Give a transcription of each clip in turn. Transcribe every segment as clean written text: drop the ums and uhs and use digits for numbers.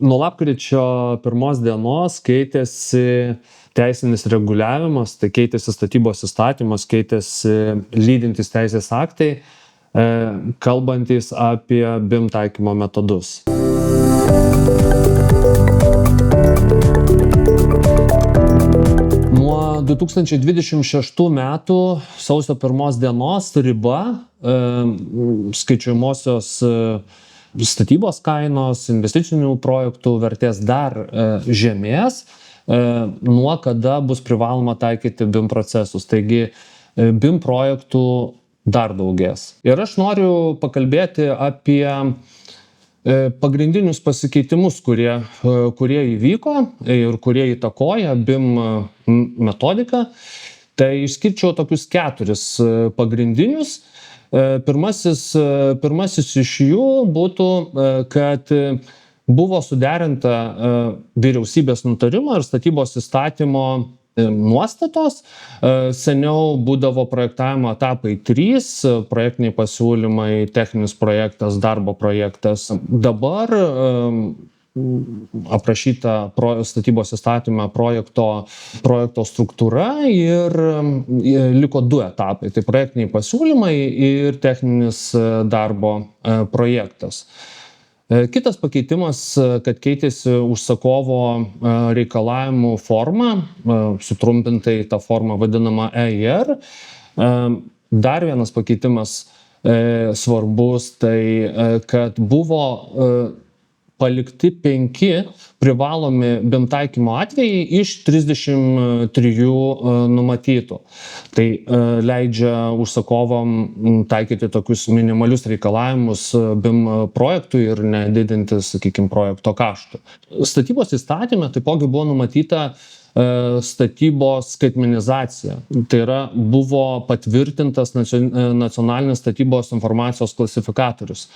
Nuo lapkričio 1 dienos keitėsi teisinis reguliavimas, tai keitėsi statybos įstatymas, keitėsi lydintys teisės aktai, kalbantys apie BIM taikymo metodus. Nuo 2026 metų sausio 1 dienos riba skaičiuojamosios statybos kainos, investicinių projektų vertės dar žemės, nuo kada bus privaloma taikyti BIM procesus. Taigi BIM projektų dar daugės. Ir aš noriu pakalbėti apie pagrindinius pasikeitimus, kurie įvyko ir kurie įtakoja BIM metodiką. Tai išskirčiau tokius 4 pagrindinius. Pirmasis iš jų būtų, kad buvo suderinta vyriausybės nutarimo ir statybos įstatymo nuostatos. Seniau būdavo projektavimo etapai 3, projektiniai pasiūlymai, techninis projektas, darbo projektas. Dabar aprašyta statybos įstatyme projekto struktūra ir liko 2 etapai. Tai projektiniai pasiūlymai ir techninis darbo projektas. Kitas pakeitimas, kad keitėsi užsakovo reikalavimų forma, sutrumpintai ta forma vadinama EIR. Dar vienas pakeitimas svarbus, tai kad buvo palikti 5 privalomi BIM taikymo atvejai iš 33 numatytų. Tai leidžia užsakovam taikyti tokius minimalius reikalavimus BIM projektui ir nedidinti, sakykime, projekto kaštų. Statybos įstatyme taipogi buvo numatyta statybos skaitmenizacija. Tai yra, buvo patvirtintas nacionalinis statybos informacijos klasifikatorius.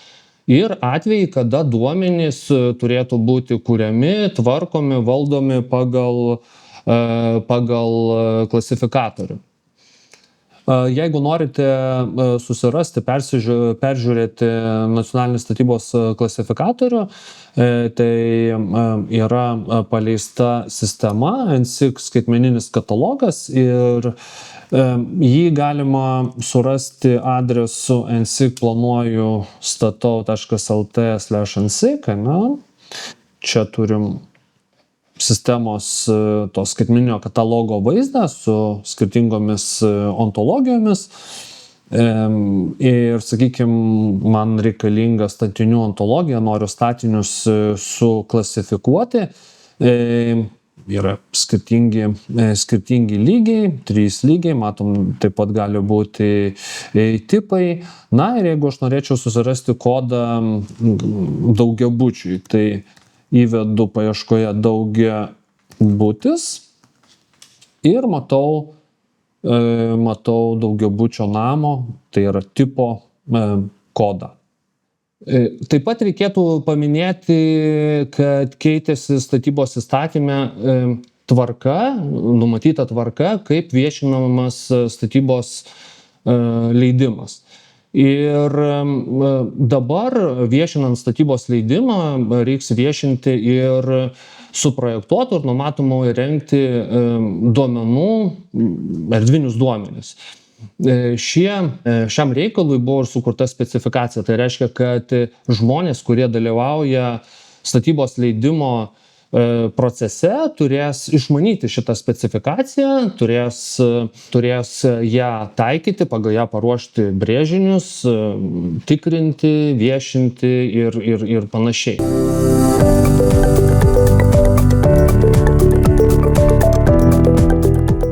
Ir atvejai, kada duomenys turėtų būti kuriami, tvarkomi, valdomi pagal klasifikatorių. Jeigu norite susirasti, peržiūrėti nacionalinį statybos klasifikatorių, tai yra paleista sistema NSIK skaitmeninis katalogas ir jį galima surasti adresu nsikplanuoju.statau.lt/nsik. Čia turim sistemos to skaitmeninio katalogo vaizdą su skirtingomis ontologijomis. Ir, sakykime, man reikalinga statinių ontologija, noriu statinius suklasifikuoti. Yra skirtingi lygiai, 3 lygiai, matom, taip pat gali būti tipai. Na ir jeigu aš norėčiau susirasti kodą daugiabučiui, tai įvedu paieškoje daugiabutis ir matau daugiabučio namo, tai yra tipo kodą. Taip pat reikėtų paminėti, kad keitėsi statybos įstatyme tvarka, numatyta tvarka, kaip viešinamas statybos leidimas. Ir dabar viešinant statybos leidimą reiks viešinti ir suprojektuotų ir numatomų įrengti duomenų, erdvinius duomenis. Šiam reikalui buvo ir sukurta specifikacija. Tai reiškia, kad žmonės, kurie dalyvauja statybos leidimo procese, turės išmanyti šitą specifikaciją, turės ją taikyti, pagal ją paruošti brėžinius, tikrinti, viešinti ir panašiai.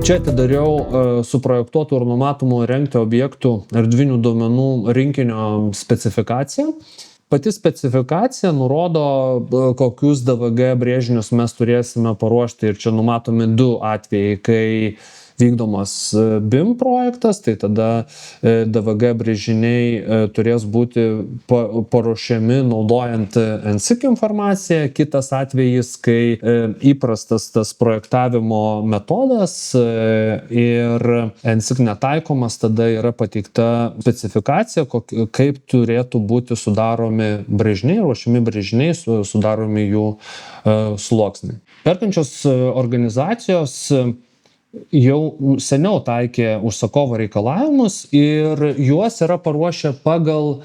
Čia atidariau suprojektuotų ir numatomų įrengti objektų erdvinių duomenų rinkinio specifikaciją. Pati specifikacija nurodo, kokius DVG brėžinius mes turėsime paruošti, ir čia numatomi 2 atvejai, kai vykdomas BIM projektas, tai tada DVG brėžiniai turės būti paruošiami naudojant NSIC informaciją. Kitas atvejis, kai įprastas tas projektavimo metodas ir NSIC netaikomas, tada yra pateikta specifikacija, kaip turėtų būti sudaromi brėžiniai, ruošiami brėžiniai, sudaromi jų sluoksniai. Perkančios organizacijos jau seniau taikė užsakovo reikalavimus ir juos yra paruošę pagal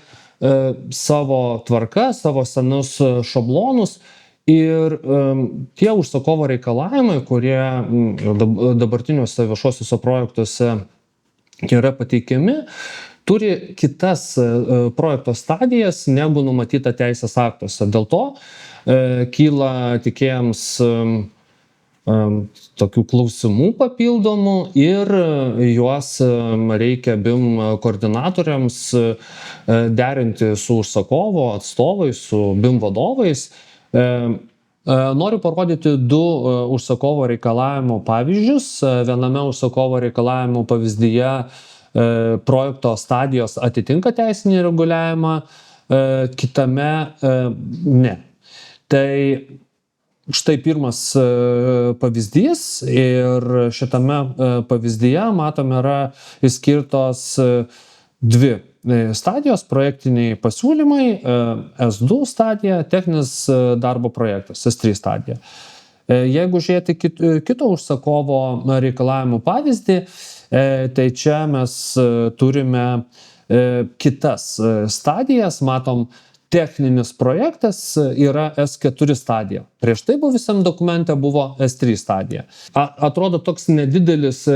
savo tvarką, savo senus šablonus. Ir tie užsakovo reikalavimai, kurie dabartiniuose viešuosiuose projektuose yra pateikiami, turi kitas projekto stadijas negu numatyta teisės aktuose. Dėl to kyla tikėjams tokių klausimų papildomų ir juos reikia BIM koordinatoriams derinti su užsakovo atstovais, su BIM vadovais. Noriu parodyti du užsakovo reikalavimo pavyzdžius. Viename užsakovo reikalavimo pavyzdyje projekto stadijos atitinka teisinį reguliavimą, kitame ne. Tai štai pirmas pavyzdys ir šitame pavyzdyje matome yra išskirtos dvi stadijos, projektiniai pasiūlymai, S2 stadija, techninis darbo projektas, S3 stadija. Jeigu žiūrėti kito užsakovo reikalavimų pavyzdį, tai čia mes turime kitas stadijas, matom, techninis projektas yra S4 stadija. Prieš tai buvusiam dokumente buvo S3 stadija. Atrodo toks nedidelis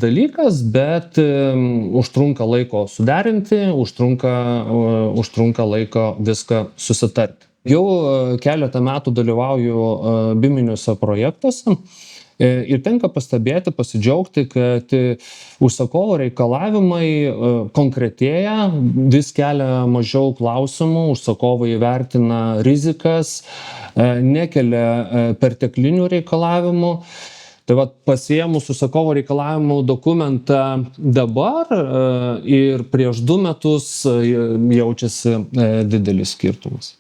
dalykas, bet užtrunka laiko suderinti, užtrunka laiko viską susitarti. Jau keletą metų dalyvauju BIM-iniuose projektuose ir tenka pastebėti, pasidžiaugti, kad užsakovo reikalavimai konkretėja, vis kelia mažiau klausimų, užsakovai vertina rizikas, nekelia perteklinių reikalavimų. Tai pasiėmus užsakovo reikalavimų dokumentą dabar ir prieš 2 metus jaučiasi didelis skirtumas.